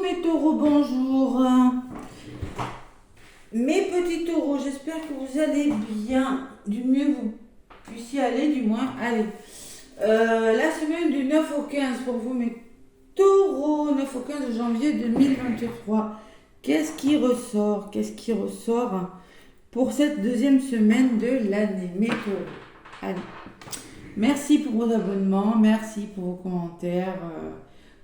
mes taureaux, bonjour. Mes petits taureaux, j'espère que vous allez bien. Du mieux vous puissiez aller, du moins. Allez. La semaine du 9 au 15 pour vous, mes taureaux. 9 au 15 janvier 2023. Qu'est-ce qui ressort? Qu'est-ce qui ressort pour cette deuxième semaine de l'année, mes taureaux? Allez. Merci pour vos abonnements, merci pour vos commentaires.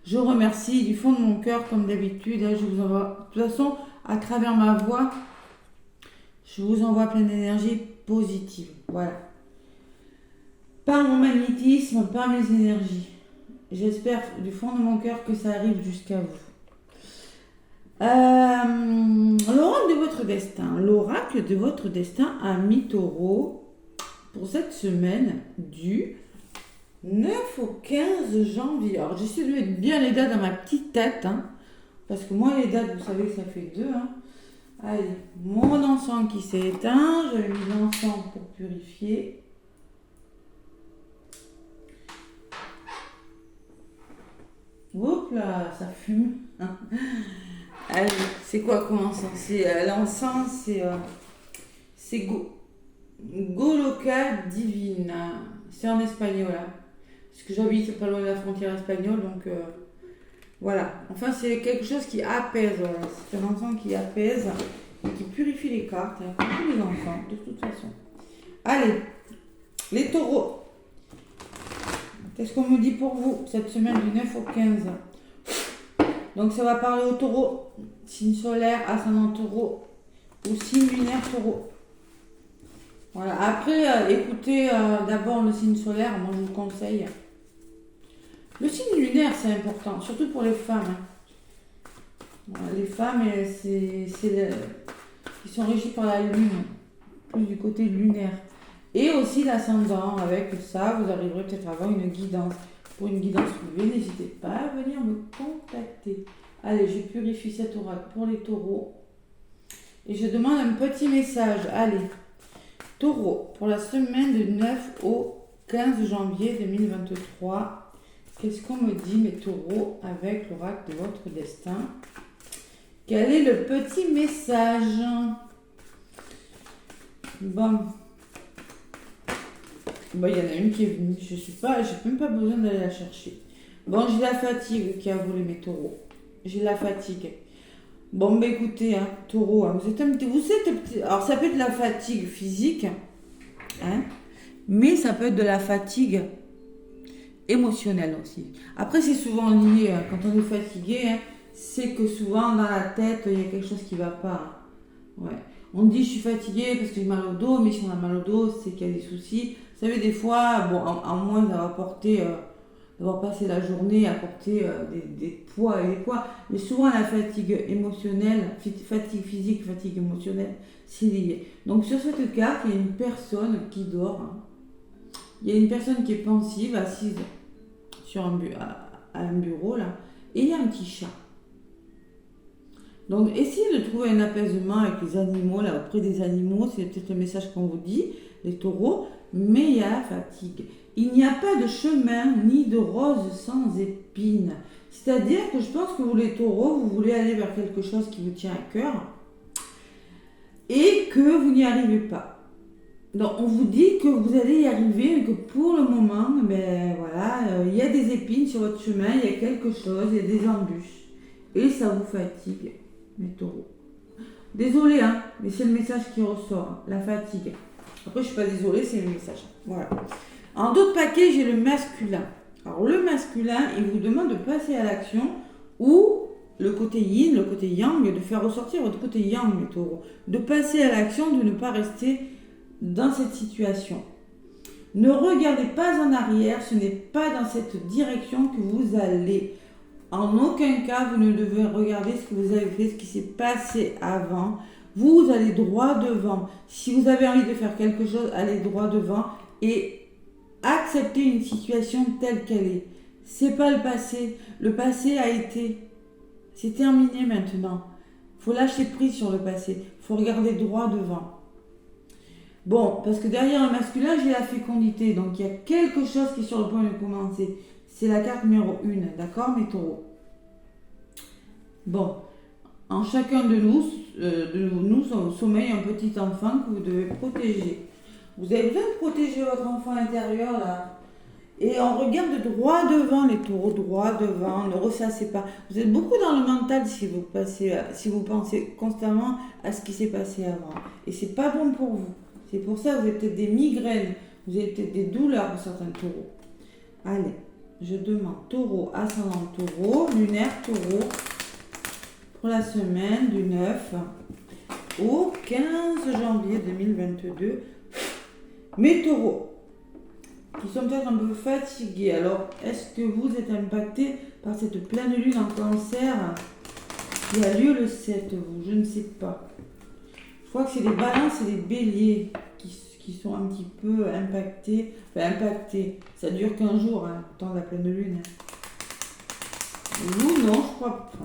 Je remercie du fond de mon cœur, comme d'habitude. Je vous envoie, de toute façon, à travers ma voix, je vous envoie plein d'énergie positive. Voilà. Par mon magnétisme, par mes énergies. J'espère du fond de mon cœur que ça arrive jusqu'à vous. L'oracle de votre destin. L'oracle de votre destin à mi-taureau pour cette semaine du 9 au 15 janvier. Alors j'essaie de mettre bien les dates dans ma petite tête, parce que moi les dates, vous savez, ça fait deux. Allez, mon encens qui s'est éteint, j'avais mis l'encens pour purifier. Hop là, ça fume. Allez, c'est quoi comme encens? L'encens, c'est Goloka Divina. C'est en espagnol, parce que j'habite pas loin de la frontière espagnole, donc voilà. Enfin, c'est quelque chose qui apaise, voilà. C'est un encens qui apaise et qui purifie les cartes, comme tous les enfants, de toute façon. Allez, les taureaux. Qu'est-ce qu'on me dit pour vous cette semaine du 9 au 15? Donc ça va parler aux taureaux, signe solaire, ascendant taureau ou signe lunaire taureau. Voilà. Après, écoutez d'abord le signe solaire, moi je vous conseille. Le signe lunaire, c'est important, surtout pour les femmes. Voilà, les femmes, qui sont régies par la lune, plus du côté lunaire. Et aussi l'ascendant, avec ça, vous arriverez peut-être à avoir une guidance. Pour une guidance privée, n'hésitez pas à venir me contacter. Allez, je purifie cet oracle pour les taureaux. Et je demande un petit message. Allez. Taureau, pour la semaine du 9 au 15 janvier 2023, qu'est-ce qu'on me dit, mes taureaux, avec l'oracle de votre destin? Quel est le petit message? Bon. Il y en a une qui est venue. Je n'ai même pas besoin d'aller la chercher. Bon, j'ai la fatigue qui a volé mes taureaux. J'ai la fatigue. Bon, écoutez, taureau, vous êtes un petit... Alors, ça peut être de la fatigue physique, mais ça peut être de la fatigue émotionnelle aussi. Après, c'est souvent lié, quand on est fatigué, c'est que souvent, dans la tête, il y a quelque chose qui ne va pas. Ouais. On dit, je suis fatiguée parce que j'ai mal au dos, mais si on a mal au dos, c'est qu'il y a des soucis. Vous savez, des fois, en moins d'avoir porté... d'avoir passé la journée à porter des poids et des poids. Mais souvent, la fatigue émotionnelle, fatigue physique, fatigue émotionnelle, c'est lié. Donc, sur cette carte, il y a une personne qui dort. Il y a une personne qui est pensive, assise sur à un bureau, là. Et il y a un petit chat. Donc, essayez de trouver un apaisement avec les animaux, là, auprès des animaux. C'est peut-être le message qu'on vous dit, les taureaux. Mais il y a la fatigue. Il n'y a pas de chemin ni de rose sans épines. C'est-à-dire que je pense que vous les taureaux, vous voulez aller vers quelque chose qui vous tient à cœur et que vous n'y arrivez pas. Donc on vous dit que vous allez y arriver, mais que pour le moment, il y a des épines sur votre chemin, il y a quelque chose, il y a des embûches. Et ça vous fatigue, mes taureaux. Désolé, mais c'est le message qui ressort, la fatigue. Après, je ne suis pas désolée, c'est le message. Voilà. En d'autres paquets, j'ai le masculin. Alors, le masculin, il vous demande de passer à l'action ou le côté yin, le côté yang, de faire ressortir votre côté yang, mes taureaux. De passer à l'action, de ne pas rester dans cette situation. Ne regardez pas en arrière, ce n'est pas dans cette direction que vous allez. En aucun cas, vous ne devez regarder ce que vous avez fait, ce qui s'est passé avant. Vous allez droit devant. Si vous avez envie de faire quelque chose, allez droit devant et acceptez une situation telle qu'elle est. C'est pas le passé. Le passé a été. C'est terminé maintenant. Il faut lâcher prise sur le passé. Il faut regarder droit devant. Bon, parce que derrière le masculin, j'ai la fécondité. Donc il y a quelque chose qui est sur le point de commencer. C'est la carte numéro 1. D'accord, mes taureaux? Bon, en chacun de nous sommeille un petit enfant que vous devez protéger. Vous avez besoin de protéger votre enfant intérieur là. Et on regarde droit devant les taureaux, droit devant, ne ressassez pas. Vous êtes beaucoup dans le mental si vous pensez constamment à ce qui s'est passé avant. Et c'est pas bon pour vous. C'est pour ça que vous avez peut-être des migraines, vous avez peut-être des douleurs pour certains taureaux. Allez, je demande taureau, ascendant taureau, lunaire taureau, pour la semaine du 9 au 15 janvier 2022. Mes taureaux, qui sont peut-être un peu fatigués. Alors, est-ce que vous êtes impacté par cette pleine lune en cancer qui a lieu le 7, vous? Je ne sais pas. Je crois que c'est les balances et les béliers qui sont un petit peu impactés. Enfin, impactés. Ça dure qu'un jour, hein, le temps de la pleine lune. Vous, non, je crois pas.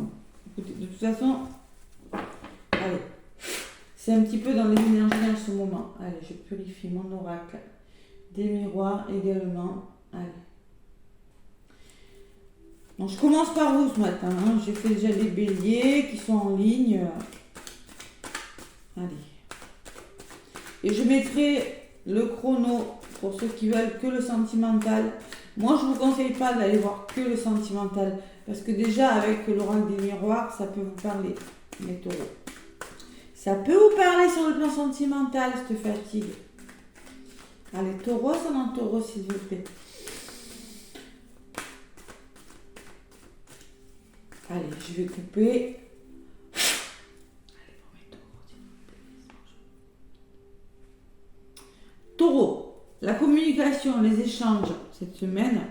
Écoutez, de toute façon, allez. C'est un petit peu dans les énergies en ce moment. Allez, je purifie mon oracle. Des miroirs également. Allez. Donc, je commence par vous ce matin. Hein. J'ai fait déjà les béliers qui sont en ligne. Allez. Et je mettrai le chrono pour ceux qui veulent que le sentimental. Moi, je ne vous conseille pas d'aller voir que le sentimental. Parce que déjà, avec l'oracle des miroirs, ça peut vous parler, mes taureaux. Ça peut vous parler sur le plan sentimental, cette fatigue. Allez, taureau, ça en taureau, s'il vous plaît. Allez, je vais couper. Allez, pour mes taureaux, s'il vous plaît. Taureau, la communication, les échanges cette semaine.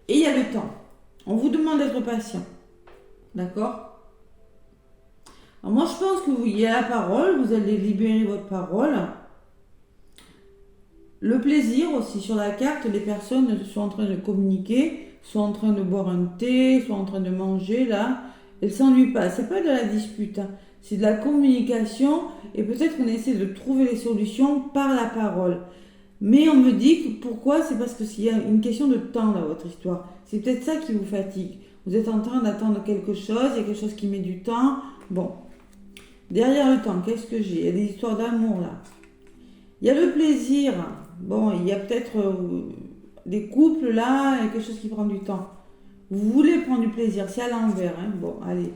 Et il y a le temps. On vous demande d'être patient. D'accord ? Alors moi, je pense que il y a la parole, vous allez libérer votre parole. Le plaisir aussi, sur la carte, les personnes sont en train de communiquer, sont en train de boire un thé, sont en train de manger, là. Elles ne s'ennuient pas, c'est pas de la dispute, hein. C'est de la communication et peut-être qu'on essaie de trouver les solutions par la parole. Mais on me dit que pourquoi, c'est parce qu'il y a une question de temps dans votre histoire. C'est peut-être ça qui vous fatigue. Vous êtes en train d'attendre quelque chose, il y a quelque chose qui met du temps. Bon. Derrière le temps, qu'est-ce que j'ai? Il y a des histoires d'amour là. Il y a le plaisir. Bon, il y a peut-être des couples là, il y a quelque chose qui prend du temps. Vous voulez prendre du plaisir, c'est à l'envers. Hein? Bon, allez.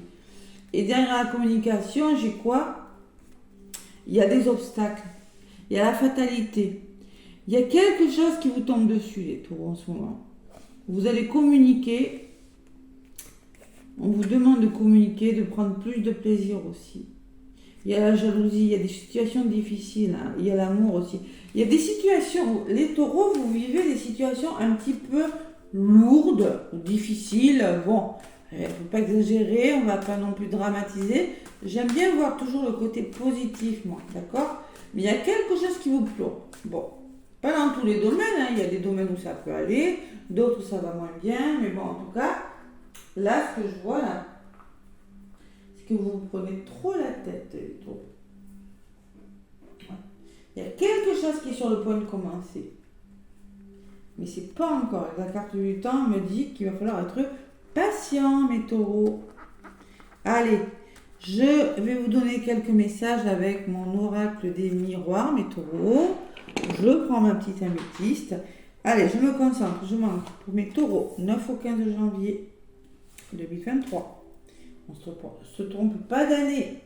Et derrière la communication, j'ai quoi? Il y a des obstacles. Il y a la fatalité. Il y a quelque chose qui vous tombe dessus, les taureaux, en ce moment. Vous allez communiquer. On vous demande de communiquer, de prendre plus de plaisir aussi. Il y a la jalousie, il y a des situations difficiles, hein. Il y a l'amour aussi. Il y a des situations, les taureaux, vous vivez des situations un petit peu lourdes, difficiles. Bon, il ne faut pas exagérer, on ne va pas non plus dramatiser. J'aime bien voir toujours le côté positif, moi, d'accord? Mais il y a quelque chose qui vous plombe. Bon, pas dans tous les domaines, hein. Il y a des domaines où ça peut aller, d'autres où ça va moins bien, mais bon, en tout cas, là, ce que je vois, là, que vous vous prenez trop la tête, les taureaux. Il y a quelque chose qui est sur le point de commencer. Mais c'est pas encore. La carte du temps me dit qu'il va falloir être patient, mes taureaux. Allez, je vais vous donner quelques messages avec mon oracle des miroirs, mes taureaux. Je prends ma petite améthyste. Allez, je me concentre. Je manque pour mes taureaux, 9 au 15 janvier 2023. On ne se trompe pas d'année.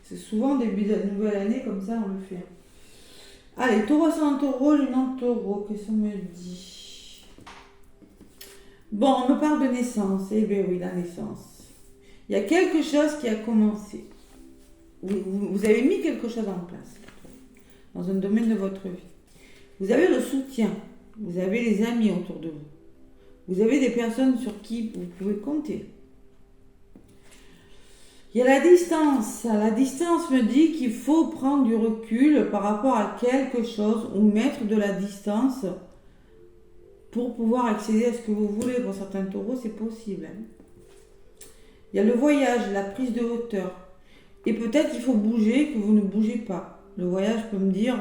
C'est souvent début de la nouvelle année, comme ça on le fait. Allez, taureau sans taureau, lune en taureau, qu'est-ce qu'on me dit? Bon, on me parle de naissance. Eh bien oui, la naissance. Il y a quelque chose qui a commencé. Vous avez mis quelque chose en place dans un domaine de votre vie. Vous avez le soutien. Vous avez les amis autour de vous. Vous avez des personnes sur qui vous pouvez compter. Il y a la distance. La distance me dit qu'il faut prendre du recul par rapport à quelque chose ou mettre de la distance pour pouvoir accéder à ce que vous voulez. Pour certains taureaux, c'est possible. Hein. Il y a le voyage, la prise de hauteur. Et peut-être qu'il faut bouger, que vous ne bougez pas. Le voyage peut me dire,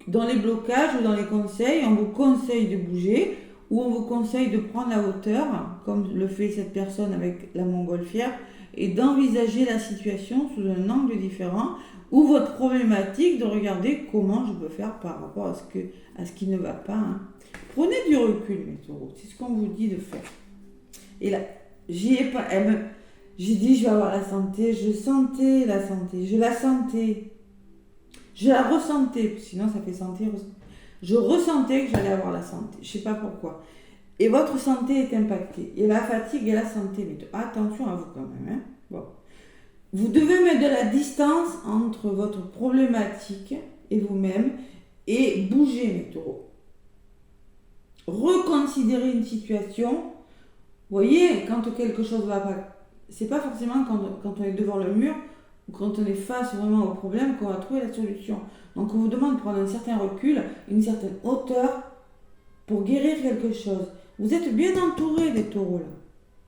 dans les blocages ou dans les conseils, on vous conseille de bouger où on vous conseille de prendre la hauteur, comme le fait cette personne avec la montgolfière, et d'envisager la situation sous un angle différent, ou votre problématique, de regarder comment je peux faire par rapport à ce qui ne va pas. Hein. Prenez du recul, mes taureaux, c'est ce qu'on vous dit de faire. Et là, j'ai dit je vais avoir la santé, je sentais la santé, je la sentais, je la ressentais, sinon ça fait sentir. Je ressentais que j'allais avoir la santé, je ne sais pas pourquoi. Et votre santé est impactée, et la fatigue et la santé, mais attention à vous quand même. Hein. Bon. Vous devez mettre de la distance entre votre problématique et vous-même, et bouger, mes taureaux. Reconsidérer une situation. Vous voyez, quand quelque chose ne va pas, c'est pas forcément quand on est devant le mur ou quand on est face vraiment au problème qu'on va trouver la solution. Donc on vous demande de prendre un certain recul, une certaine hauteur pour guérir quelque chose. Vous êtes bien entouré, les taureaux là.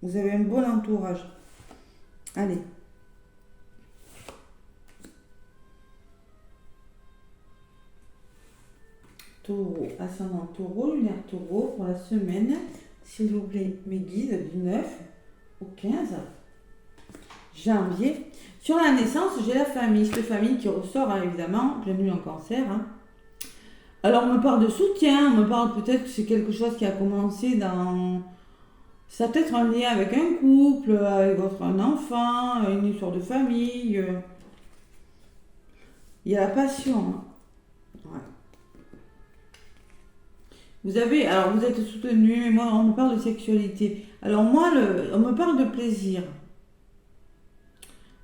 Vous avez un bon entourage. Allez. Taureau, ascendant taureau, lunaire taureau pour la semaine, s'il vous plaît, mes guides du 9 au 15 janvier. Sur la naissance, j'ai la famille, cette famille qui ressort hein, évidemment, pleine lune en cancer. Hein. Alors on me parle de soutien, on me parle peut-être que c'est quelque chose qui a commencé dans... Ça peut être un lien avec un couple, avec un enfant, une histoire de famille. Il y a la passion. Hein. Ouais. Vous êtes soutenu, mais moi, on me parle de sexualité. Alors moi, on me parle de plaisir.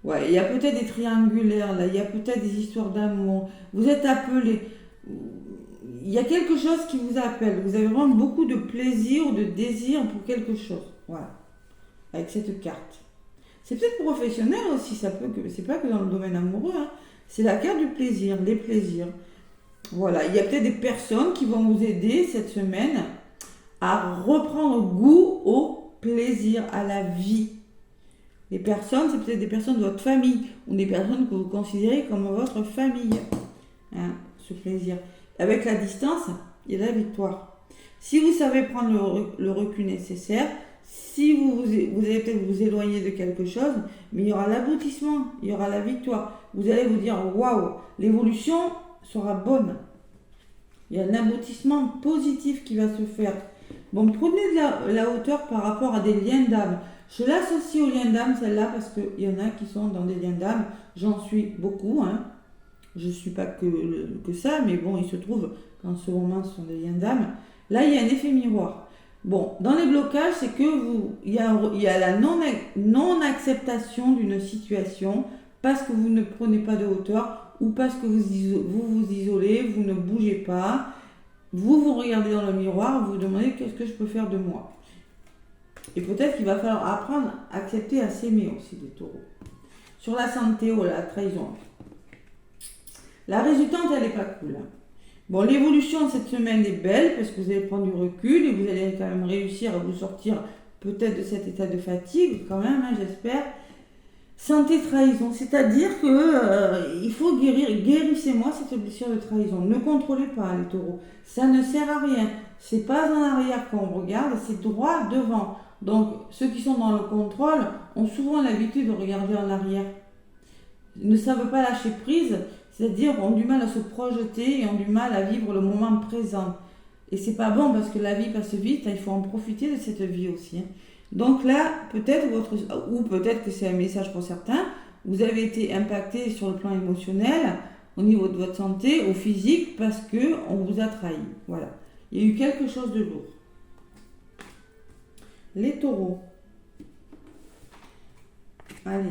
Ouais, il y a peut-être des triangulaires, là, il y a peut-être des histoires d'amour. Vous êtes appelé. Il y a quelque chose qui vous appelle. Vous avez vraiment beaucoup de plaisir ou de désir pour quelque chose. Voilà. Avec cette carte. C'est peut-être professionnel aussi, c'est pas que dans le domaine amoureux. Hein. C'est la carte du plaisir, les plaisirs. Voilà, il y a peut-être des personnes qui vont vous aider cette semaine à reprendre goût au plaisir, à la vie. Les personnes, c'est peut-être des personnes de votre famille ou des personnes que vous considérez comme votre famille. Hein, ce plaisir. Avec la distance, il y a la victoire. Si vous savez prendre le recul nécessaire, si vous allez peut-être vous éloigner de quelque chose, mais il y aura l'aboutissement, il y aura la victoire. Vous allez vous dire, waouh, l'évolution sera bonne. Il y a un aboutissement positif qui va se faire. Bon, prenez de la hauteur par rapport à des liens d'âme. Je l'associe aux liens d'âme, celle-là, parce qu'il y en a qui sont dans des liens d'âme. J'en suis beaucoup. Hein. Je ne suis pas que ça, mais bon, il se trouve qu'en ce moment, ce sont des liens d'âme. Là, il y a un effet miroir. Bon, dans les blocages, c'est que il y a la non-acceptation d'une situation parce que vous ne prenez pas de hauteur ou parce que vous vous isolez, vous ne bougez pas, vous regardez dans le miroir, vous vous demandez qu'est-ce que je peux faire de moi. Et peut-être qu'il va falloir apprendre à accepter, à s'aimer aussi des taureaux. Sur la santé, la trahison. La résultante, elle n'est pas cool. Hein. Bon, l'évolution cette semaine est belle parce que vous allez prendre du recul et vous allez quand même réussir à vous sortir peut-être de cet état de fatigue, quand même, hein, j'espère. Santé trahison, c'est-à-dire que il faut guérissez-moi cette blessure de trahison. Ne contrôlez pas les taureaux, ça ne sert à rien. C'est pas en arrière qu'on regarde, c'est droit devant. Donc ceux qui sont dans le contrôle ont souvent l'habitude de regarder en arrière. Ils ne savent pas lâcher prise, c'est-à-dire ont du mal à se projeter et ont du mal à vivre le moment présent. Et c'est pas bon parce que la vie passe vite, il faut en profiter de cette vie aussi. Hein. Donc là, peut-être que c'est un message pour certains, vous avez été impacté sur le plan émotionnel, au niveau de votre santé, au physique, parce qu'on vous a trahi. Voilà. Il y a eu quelque chose de lourd. Les taureaux. Allez.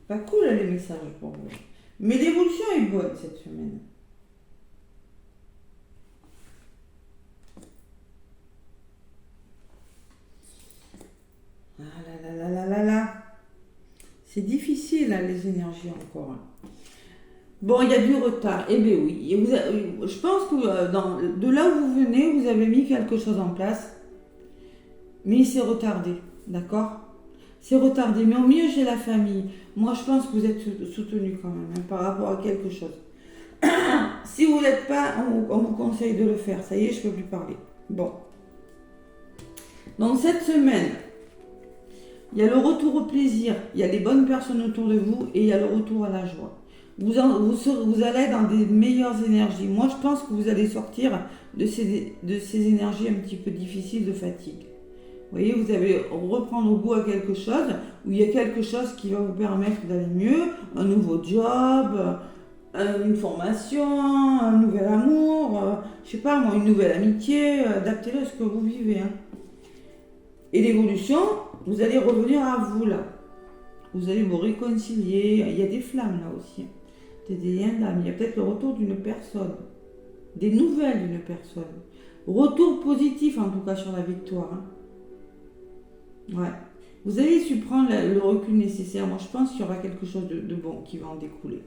Pas cool les messages pour vous. Mais l'évolution est bonne cette semaine. Ah là là là là là là. C'est difficile là, les énergies encore. Hein. Bon, il y a du retard. Eh bien oui. Je pense que de là où vous venez, vous avez mis quelque chose en place. Mais c'est retardé. D'accord ? C'est retardé. Mais au mieux, j'ai la famille. Moi, je pense que vous êtes soutenu quand même hein, par rapport à quelque chose. Si vous n'êtes pas, on vous conseille de le faire. Ça y est, je ne peux plus parler. Bon. Donc cette semaine, il y a le retour au plaisir, il y a les bonnes personnes autour de vous et il y a le retour à la joie. Vous allez être dans des meilleures énergies. Moi, je pense que vous allez sortir de ces énergies un petit peu difficiles de fatigue. Vous voyez, vous allez reprendre goût à quelque chose, où il y a quelque chose qui va vous permettre d'aller mieux, un nouveau job, une formation, un nouvel amour, je sais pas moi, une nouvelle amitié, adaptez-le à ce que vous vivez. Hein. Et l'évolution, vous allez revenir à vous là. Vous allez vous réconcilier. Il y a des flammes là aussi. Hein. Des liens d'âme. Il y a peut-être le retour d'une personne. Des nouvelles d'une personne. Retour positif en tout cas sur la victoire. Hein. Ouais. Vous avez su prendre le recul nécessaire. Moi je pense qu'il y aura quelque chose de bon qui va en découler.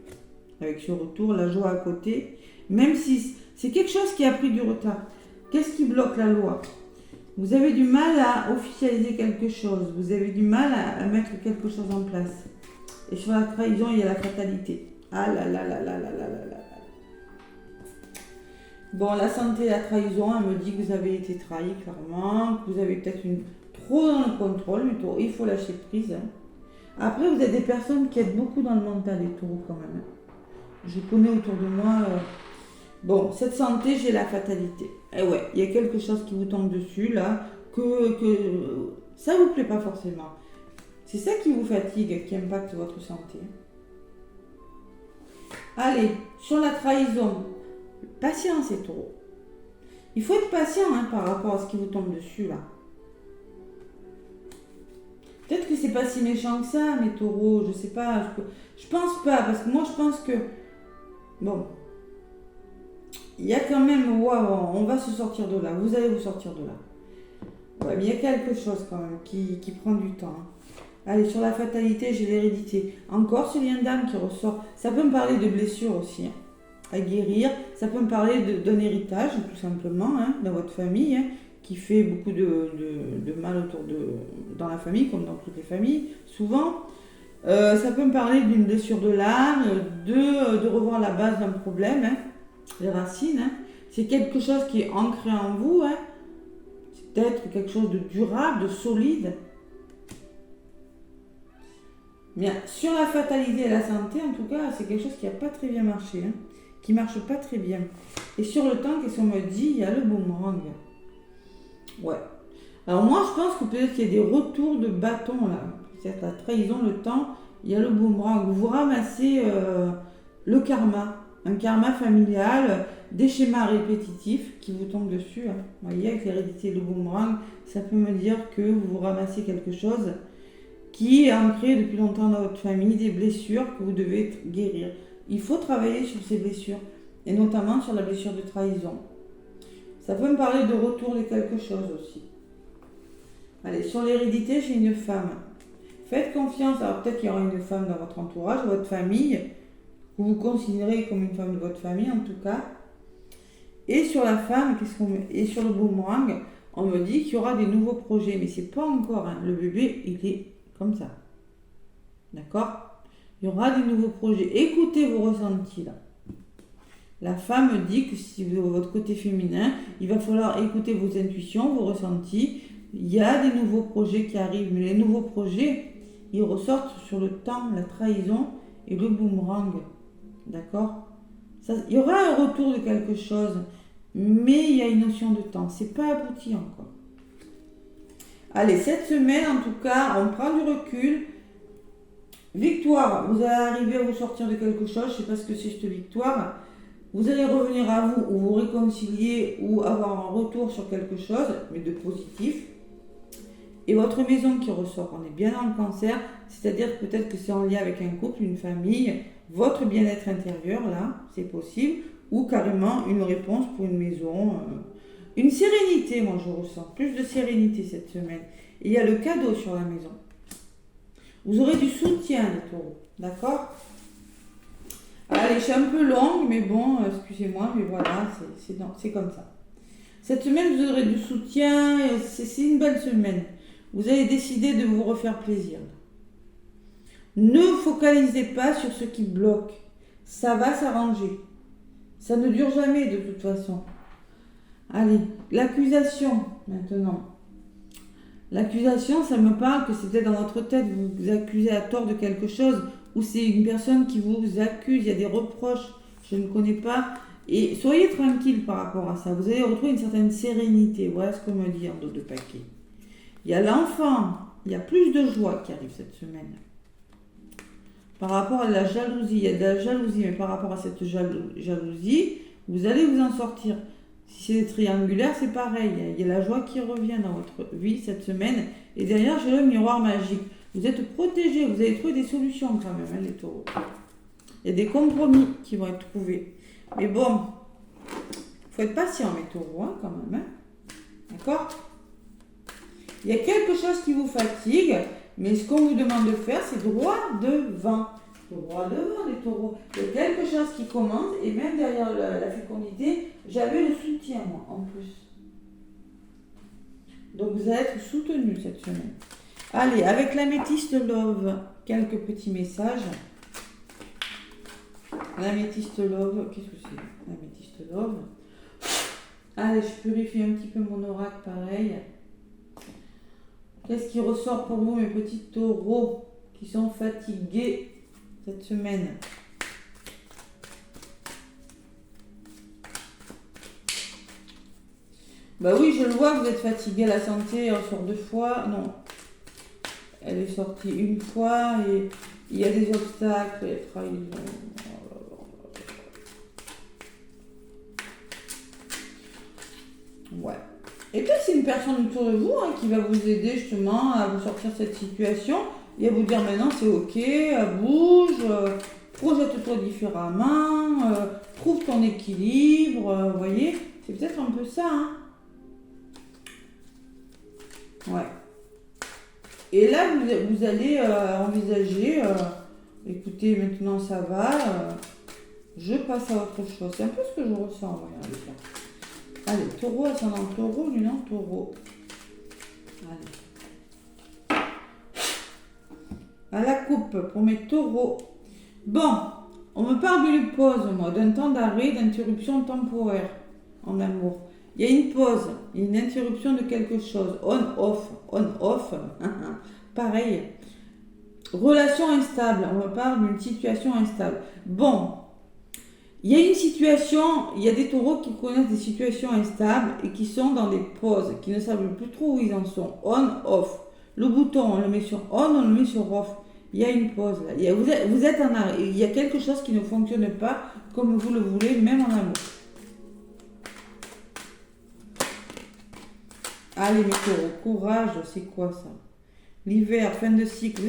Avec ce retour, la joie à côté. Même si c'est quelque chose qui a pris du retard. Qu'est-ce qui bloque la loi ? Vous avez du mal à officialiser quelque chose. Vous avez du mal à mettre quelque chose en place. Et sur la trahison, il y a la fatalité. Ah là là là là là là là là. Bon, la santé et la trahison, elle me dit que vous avez été trahi clairement, que vous avez peut-être trop dans le contrôle, mais il faut lâcher prise. Hein. Après, vous êtes des personnes qui aident beaucoup dans le mental, les taureaux quand même. Je connais autour de moi... Bon, cette santé, j'ai la fatalité. Et ouais, il y a quelque chose qui vous tombe dessus, là, que ça ne vous plaît pas forcément. C'est ça qui vous fatigue, qui impacte votre santé. Allez, sur la trahison, patience les taureaux. Il faut être patient hein, par rapport à ce qui vous tombe dessus, là. Peut-être que c'est pas si méchant que ça, mes taureaux, je sais pas. Je pense pas, parce que moi, je pense que... Bon... Il y a quand même, wow, on va se sortir de là, vous allez vous sortir de là. Ouais, mais il y a quelque chose quand même qui prend du temps. Hein. Allez, sur la fatalité, j'ai l'hérédité. Encore ce lien d'âme qui ressort. Ça peut me parler de blessures aussi, hein, à guérir. Ça peut me parler d'un héritage, tout simplement, hein, dans votre famille, hein, qui fait beaucoup de mal dans la famille, comme dans toutes les familles, souvent. Ça peut me parler d'une blessure de l'âme, de revoir la base d'un problème, hein. Les racines, hein. C'est quelque chose qui est ancré en vous, hein. C'est peut-être quelque chose de durable, de solide. Mais sur la fatalité et la santé, en tout cas, c'est quelque chose qui n'a pas très bien marché, hein. Qui ne marche pas très bien. Et sur le temps, qu'est-ce qu'on me dit ? Il y a le boomerang. Ouais. Alors moi, je pense que peut-être qu'il y a des retours de bâton, là. C'est la trahison, le temps, il y a le boomerang. Vous ramassez le karma. Un karma familial, des schémas répétitifs qui vous tombent dessus. Hein. Vous voyez, avec l'hérédité et le boomerang, ça peut me dire que vous ramassez quelque chose qui est ancré depuis longtemps dans votre famille, des blessures que vous devez guérir. Il faut travailler sur ces blessures, et notamment sur la blessure de trahison. Ça peut me parler de retour de quelque chose aussi. Allez, sur l'hérédité, j'ai une femme. Faites confiance, alors peut-être qu'il y aura une femme dans votre entourage, votre famille, que vous considérez comme une femme de votre famille en tout cas. Et sur la femme, et sur le boomerang, on me dit qu'il y aura des nouveaux projets, mais c'est pas encore, hein. Le bébé, il est comme ça. D'accord ? Il y aura des nouveaux projets. Écoutez vos ressentis là. La femme dit que si vous avez votre côté féminin, il va falloir écouter vos intuitions, vos ressentis. Il y a des nouveaux projets qui arrivent, mais les nouveaux projets, ils ressortent sur le temps, la trahison et le boomerang. D'accord ? Il y aura un retour de quelque chose, mais il y a une notion de temps. C'est pas abouti encore. Allez, cette semaine, en tout cas, on prend du recul. Victoire, vous allez arriver à vous sortir de quelque chose. Je ne sais pas ce que c'est cette victoire. Vous allez revenir à vous, ou vous réconcilier, ou avoir un retour sur quelque chose, mais de positif. Et votre maison qui ressort, on est bien dans le cancer, c'est-à-dire peut-être que c'est en lien avec un couple, une famille, votre bien-être intérieur, là, c'est possible, ou carrément une réponse pour une maison, une sérénité, moi je ressens, plus de sérénité cette semaine. Et il y a le cadeau sur la maison. Vous aurez du soutien, les taureaux, d'accord ? Allez, je suis un peu longue, mais bon, excusez-moi, mais voilà, c'est comme ça. Cette semaine, vous aurez du soutien, c'est une belle semaine. Vous allez décider de vous refaire plaisir. Ne focalisez pas sur ce qui bloque. Ça va s'arranger. Ça ne dure jamais de toute façon. Allez, l'accusation maintenant. L'accusation, ça me parle que c'est peut-être dans votre tête, vous vous accusez à tort de quelque chose, ou c'est une personne qui vous accuse, il y a des reproches, je ne connais pas. Et soyez tranquille par rapport à ça. Vous allez retrouver une certaine sérénité. Voilà ce qu'on me dit en dos de paquet. Il y a l'enfant, il y a plus de joie qui arrive cette semaine. Par rapport à la jalousie, il y a de la jalousie, mais par rapport à cette jalousie, vous allez vous en sortir. Si c'est triangulaire, c'est pareil. Il y a la joie qui revient dans votre vie cette semaine. Et derrière, j'ai le miroir magique. Vous êtes protégés, vous allez trouver des solutions quand même, hein, les taureaux. Il y a des compromis qui vont être trouvés. Mais bon, il faut être patient, mes taureaux, hein, quand même. Hein. D'accord? Il y a quelque chose qui vous fatigue, mais ce qu'on vous demande de faire, c'est droit devant. Droit devant, les taureaux. Il y a quelque chose qui commence, et même derrière la fécondité, j'avais le soutien, moi, en plus. Donc, vous allez être soutenu cette semaine. Allez, avec l'améthyste love, quelques petits messages. L'améthyste love, qu'est-ce que c'est? L'améthyste love. Allez, je purifie un petit peu mon oracle, pareil. Qu'est-ce qui ressort pour vous, mes petits taureaux qui sont fatigués cette semaine? Bah oui, je le vois, vous êtes fatigué. La santé, elle sort 2 fois. Non. Elle est sortie une fois et il y a des obstacles, les trahisons. Ouais. Et peut-être c'est une personne autour de vous qui va vous aider justement à vous sortir de cette situation et à vous dire maintenant c'est ok, bouge, projette-toi différemment, trouve ton équilibre, vous voyez, c'est peut-être un peu ça. Hein. Ouais. Et là vous allez envisager, écoutez maintenant ça va, je passe à autre chose. C'est un peu ce que je ressens, regardez ça. Allez, taureau, ascendant taureau, lunan taureau. Allez. À la coupe pour mes taureaux. Bon, on me parle d'une pause, moi, d'un temps d'arrêt, d'interruption temporaire en amour. Il y a une pause, une interruption de quelque chose. On-off. Pareil. Relation instable, on me parle d'une situation instable. Bon. Il y a une situation, il y a des taureaux qui connaissent des situations instables et qui sont dans des pauses, qui ne savent plus trop où ils en sont. On, off. Le bouton, on le met sur on, on le met sur off. Il y a une pause là. Vous êtes en arrêt. Il y a quelque chose qui ne fonctionne pas comme vous le voulez, même en amour. Allez mes taureaux, courage, c'est quoi ça? L'hiver, fin de cycle.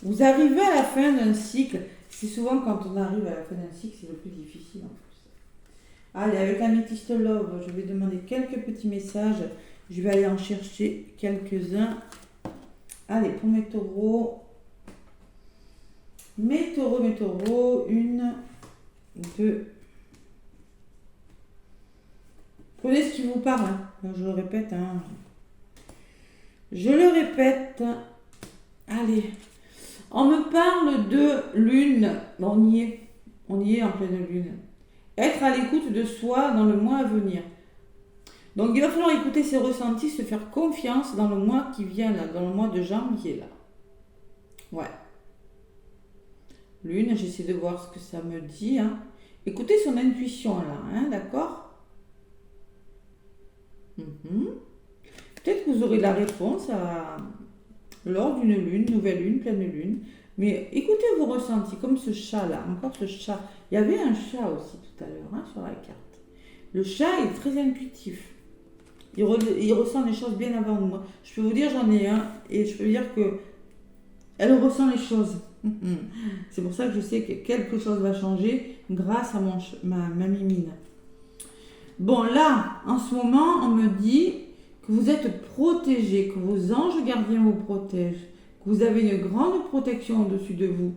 Vous arrivez à la fin d'un cycle. C'est souvent quand on arrive à la fin d'un cycle, c'est le plus difficile en plus. Allez, avec Améthyste Love, je vais demander quelques petits messages. Je vais aller en chercher quelques-uns. Allez, pour mes taureaux. Mes taureaux. 1, 2. Prenez ce qui vous parle. Hein. Je le répète. Hein. Je le répète. Allez. On me parle de lune. On y est en pleine lune. Être à l'écoute de soi dans le mois à venir. Donc il va falloir écouter ses ressentis, se faire confiance dans le mois qui vient là, dans le mois de janvier là. Ouais. Lune, j'essaie de voir ce que ça me dit. Hein. Écoutez son intuition là, hein, d'accord? Peut-être que vous aurez la réponse lors d'une lune, nouvelle lune, pleine lune. Mais écoutez vos ressentis, comme ce chat-là, encore ce chat. Il y avait un chat aussi tout à l'heure sur la carte. Le chat est très intuitif. Il ressent les choses bien avant moi. Je peux vous dire, j'en ai un, et je peux dire que elle ressent les choses. C'est pour ça que je sais que quelque chose va changer grâce à ma mimine. Bon, là, en ce moment, on me dit que vous êtes protégés, que vos anges gardiens vous protègent, que vous avez une grande protection au-dessus de vous.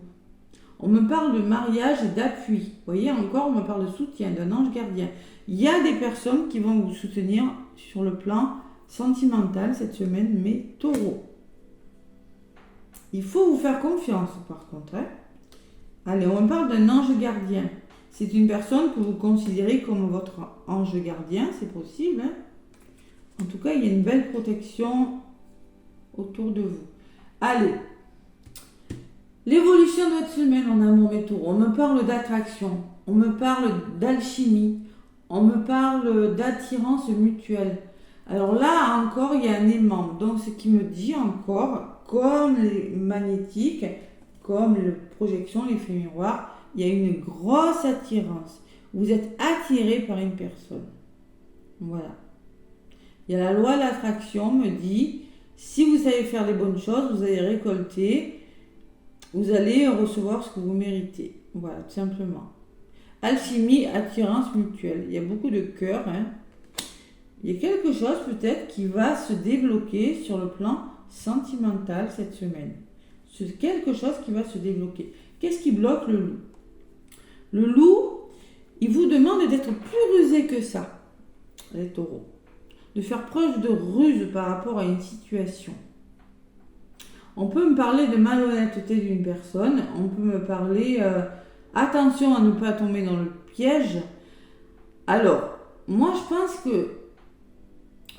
On me parle de mariage et d'appui. Vous voyez, encore, on me parle de soutien, d'un ange gardien. Il y a des personnes qui vont vous soutenir sur le plan sentimental cette semaine, mes taureaux. Il faut vous faire confiance, par contre. Hein. Allez, on me parle d'un ange gardien. C'est une personne que vous considérez comme votre ange gardien, c'est possible. Hein. En tout cas, il y a une belle protection autour de vous. Allez, l'évolution de votre semaine en amour, mes taureaux. On me parle d'attraction, on me parle d'alchimie, on me parle d'attirance mutuelle. Alors là encore, il y a un aimant. Donc ce qui me dit encore, comme les magnétiques, comme les projections, l'effet miroir, il y a une grosse attirance. Vous êtes attiré par une personne. Voilà. Il y a la loi de l'attraction me dit, si vous savez faire les bonnes choses, vous allez récolter, vous allez recevoir ce que vous méritez. Voilà, tout simplement. Alchimie, attirance mutuelle. Il y a beaucoup de cœur. Hein. Il y a quelque chose peut-être qui va se débloquer sur le plan sentimental cette semaine. C'est quelque chose qui va se débloquer. Qu'est-ce qui bloque le loup? Le loup, il vous demande d'être plus rusé que ça, les taureaux. De faire preuve de ruse par rapport à une situation. On peut me parler de malhonnêteté d'une personne, on peut me parler attention à ne pas tomber dans le piège. Alors, moi je pense que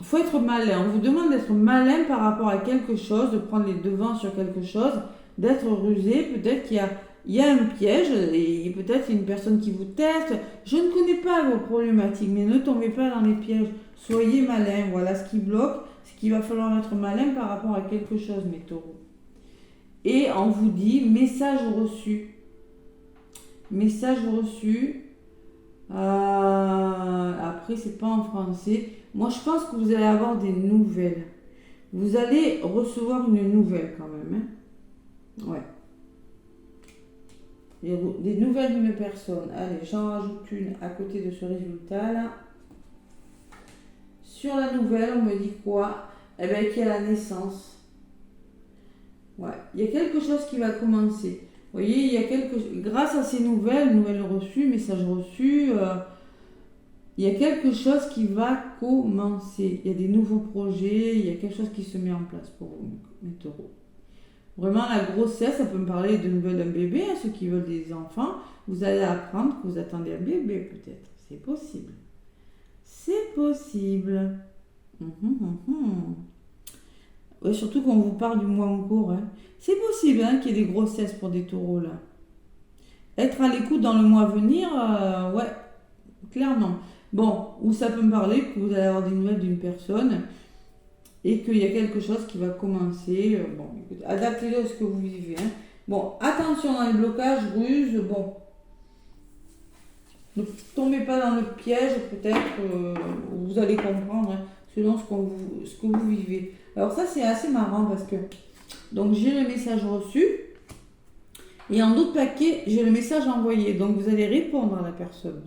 faut être malin. On vous demande d'être malin par rapport à quelque chose, de prendre les devants sur quelque chose, d'être rusé. Peut-être qu'il y a un piège et peut-être une personne qui vous teste. Je ne connais pas vos problématiques, mais ne tombez pas dans les pièges. Soyez malin. Voilà ce qui bloque, c'est qu'il va falloir être malin par rapport à quelque chose, mes taureaux. Et on vous dit message reçu. Message reçu. Après, c'est pas en français. Moi, je pense que vous allez avoir des nouvelles. Vous allez recevoir une nouvelle quand même. Hein. Ouais. Des nouvelles d'une personne. Allez, j'en rajoute une à côté de ce résultat-là. Sur la nouvelle, on me dit quoi? Eh bien, qu'il y a la naissance. Ouais. Il y a quelque chose qui va commencer. Vous voyez, il y a grâce à ces nouvelles reçues, messages reçus, il y a quelque chose qui va commencer. Il y a des nouveaux projets, il y a quelque chose qui se met en place pour vous, mes taureaux. Vraiment, la grossesse, ça peut me parler de nouvelles d'un bébé, hein, ceux qui veulent des enfants. Vous allez apprendre que vous attendez un bébé, peut-être. C'est possible. C'est possible. Ouais, surtout quand on vous parle du mois en cours. Hein. C'est possible hein, qu'il y ait des grossesses pour des taureaux, là. Être à l'écoute dans le mois à venir, ouais, clairement. Bon, ou ça peut me parler que vous allez avoir des nouvelles d'une personne et qu'il y a quelque chose qui va commencer. Bon, écoute, adaptez-le à ce que vous vivez. Hein. Bon, attention dans les blocages, ruses, bon. Ne tombez pas dans le piège, peut-être, vous allez comprendre hein, selon ce que vous vivez. Alors ça, c'est assez marrant parce que, donc j'ai le message reçu et en d'autres paquets, j'ai le message envoyé. Donc vous allez répondre à la personne.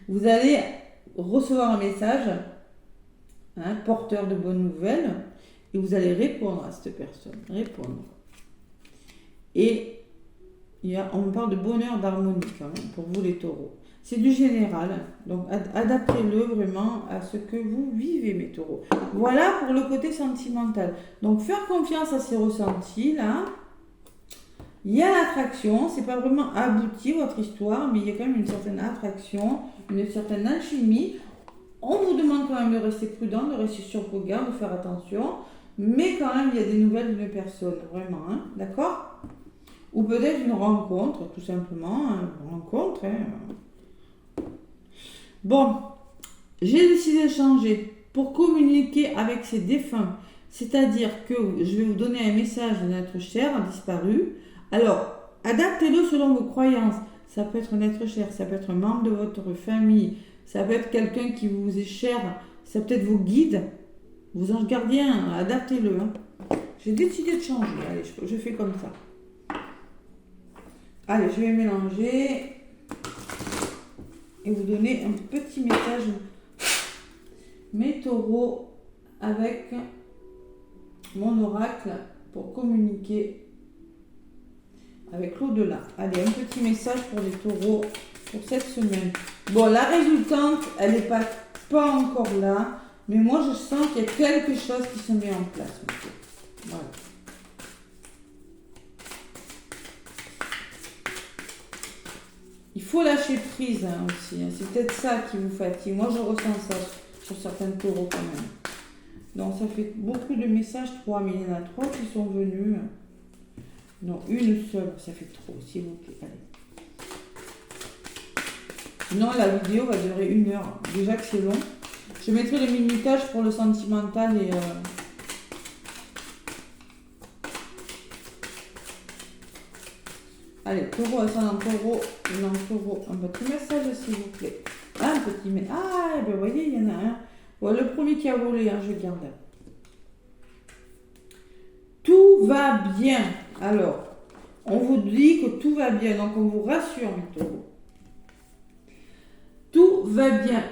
Vous allez recevoir un message, hein, porteur de bonnes nouvelles, et vous allez répondre à cette personne. Répondre. Et on me parle de bonheur, d'harmonie quand même, pour vous les taureaux. C'est du général, donc adaptez-le vraiment à ce que vous vivez, mes taureaux. Voilà pour le côté sentimental. Donc faire confiance à ces ressentis, là. Il y a l'attraction, c'est pas vraiment abouti votre histoire, mais il y a quand même une certaine attraction, une certaine alchimie. On vous demande quand même de rester prudent, de rester sur vos gardes, de faire attention, mais quand même il y a des nouvelles d'une personne, vraiment, hein, d'accord? Ou peut-être une rencontre, tout simplement, hein, une rencontre. Hein. Bon, j'ai décidé de changer pour communiquer avec ces défunts, c'est-à-dire que je vais vous donner un message de notre cher disparu. Alors, adaptez-le selon vos croyances. Ça peut être un être cher, ça peut être un membre de votre famille, ça peut être quelqu'un qui vous est cher, ça peut être vos guides, vos anges gardiens, adaptez-le. Hein. J'ai décidé de changer, allez, je fais comme ça. Allez, je vais mélanger et vous donner un petit message, mes taureaux, avec mon oracle pour communiquer avec l'au-delà. Allez, un petit message pour les taureaux pour cette semaine. Bon, la résultante, elle n'est pas encore là, mais moi je sens qu'il y a quelque chose qui se met en place. Voilà. Il faut lâcher prise hein, aussi. Hein. C'est peut-être ça qui vous fatigue. Moi je ressens ça sur certains taureaux quand même. Donc ça fait beaucoup de messages, 3, mais il y en a 3 qui sont venus. Non, une seule, ça fait trop, s'il vous plaît. Allez. Sinon, la vidéo va durer 1 heure. Déjà que c'est long. Je mettrai le minutage pour le sentimental et... Allez, taureau, ascendant taureau, non, taureau, un petit message s'il vous plaît. Un petit message. Ah, ben vous voyez, il y en a un. Voilà, le premier qui a volé, hein, je garde. Tout va bien. Alors, on vous dit que tout va bien, donc on vous rassure, mes taureaux. Tout va bien.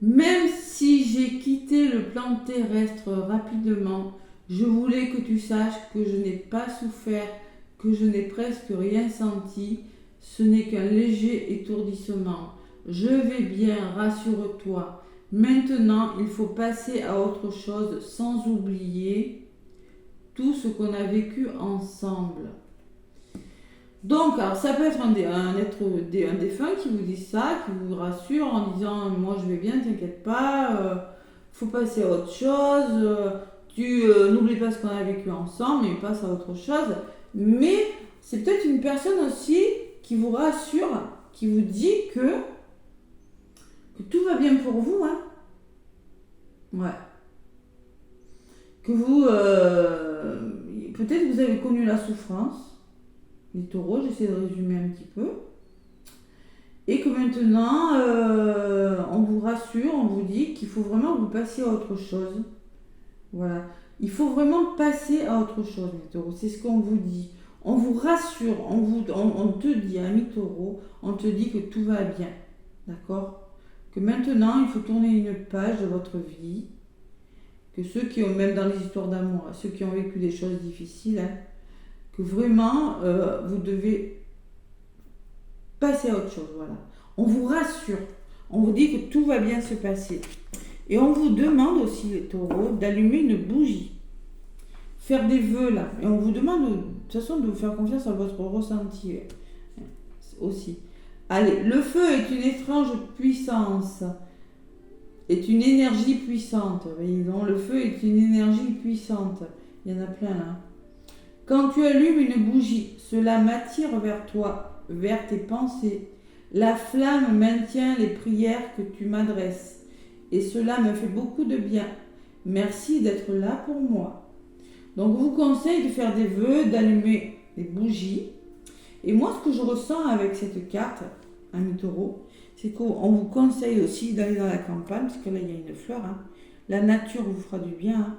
Même si j'ai quitté le plan terrestre rapidement, je voulais que tu saches que je n'ai pas souffert, que je n'ai presque rien senti. Ce n'est qu'un léger étourdissement. Je vais bien, rassure-toi. Maintenant, il faut passer à autre chose sans oublier tout ce qu'on a vécu ensemble. Donc, alors, ça peut être un défunt qui vous dit ça, qui vous rassure en disant « Moi, je vais bien, t'inquiète pas, faut passer à autre chose, n'oublie pas ce qu'on a vécu ensemble, mais passe à autre chose. » Mais c'est peut-être une personne aussi qui vous rassure, qui vous dit que tout va bien pour vous. Hein. Ouais. Que vous... peut-être que vous avez connu la souffrance. Les taureaux, j'essaie de résumer un petit peu. Et que maintenant, on vous rassure, on vous dit qu'il faut vraiment vous passer à autre chose. Voilà. Il faut vraiment passer à autre chose, les taureaux. C'est ce qu'on vous dit. On vous rassure, on te dit, ami taureau, on te dit que tout va bien. D'accord? Que maintenant, il faut tourner une page de votre vie. Que ceux qui ont, même dans les histoires d'amour, ceux qui ont vécu des choses difficiles, hein, que vraiment, vous devez passer à autre chose. Voilà. On vous rassure. On vous dit que tout va bien se passer. Et on vous demande aussi, les taureaux, d'allumer une bougie. Faire des vœux, là. Et on vous demande, de toute façon, de vous faire confiance à votre ressenti aussi. Allez, le feu est une étrange puissance. Est une énergie puissante. Voyez donc, le feu est une énergie puissante. Il y en a plein, là. Quand tu allumes une bougie, cela m'attire vers toi, vers tes pensées. La flamme maintient les prières que tu m'adresses. Et cela me fait beaucoup de bien. Merci d'être là pour moi. Donc, je vous conseille de faire des vœux, d'allumer des bougies. Et moi, ce que je ressens avec cette carte, ami taureau, c'est qu'on vous conseille aussi d'aller dans la campagne, parce que là, il y a une fleur. Hein. La nature vous fera du bien. Hein.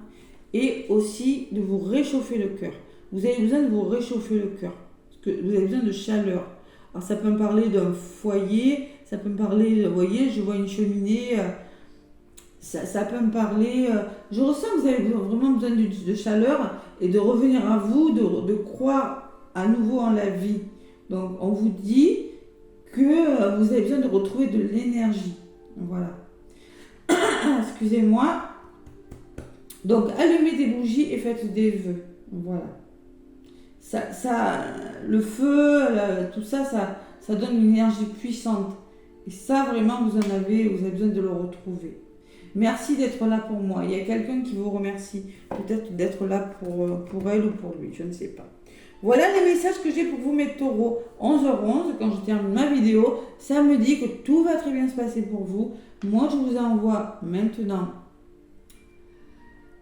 Et aussi de vous réchauffer le cœur. Vous avez besoin de vous réchauffer le cœur. Parce que vous avez besoin de chaleur. Alors, ça peut me parler d'un foyer. Ça peut me parler, vous voyez, je vois une cheminée. Ça peut me parler... je ressens que vous avez vraiment besoin de chaleur et de revenir à vous, de croire à nouveau en la vie. Donc, on vous dit que vous avez besoin de retrouver de l'énergie. Voilà. Excusez-moi. Donc, allumez des bougies et faites des vœux. Voilà. Le feu, tout ça, ça donne une énergie puissante. Et ça, vraiment, vous avez besoin de le retrouver. Merci d'être là pour moi. Il y a quelqu'un qui vous remercie. Peut-être d'être là pour elle ou pour lui. Je ne sais pas. Voilà les messages que j'ai pour vous, mes taureaux. 11h11, quand je termine ma vidéo, ça me dit que tout va très bien se passer pour vous. Moi, je vous envoie maintenant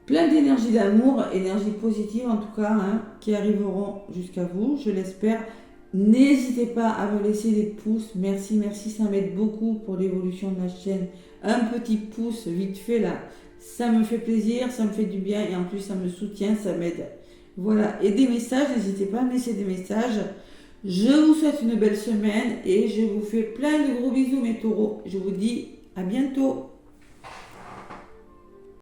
plein d'énergie d'amour, énergie positive en tout cas, hein, qui arriveront jusqu'à vous, je l'espère. N'hésitez pas à me laisser des pouces. Merci, merci, ça m'aide beaucoup pour l'évolution de la chaîne. Un petit pouce vite fait là, ça me fait plaisir, ça me fait du bien et en plus ça me soutient, ça m'aide. Voilà, et des messages, n'hésitez pas à me laisser des messages. Je vous souhaite une belle semaine et je vous fais plein de gros bisous mes taureaux. Je vous dis à bientôt.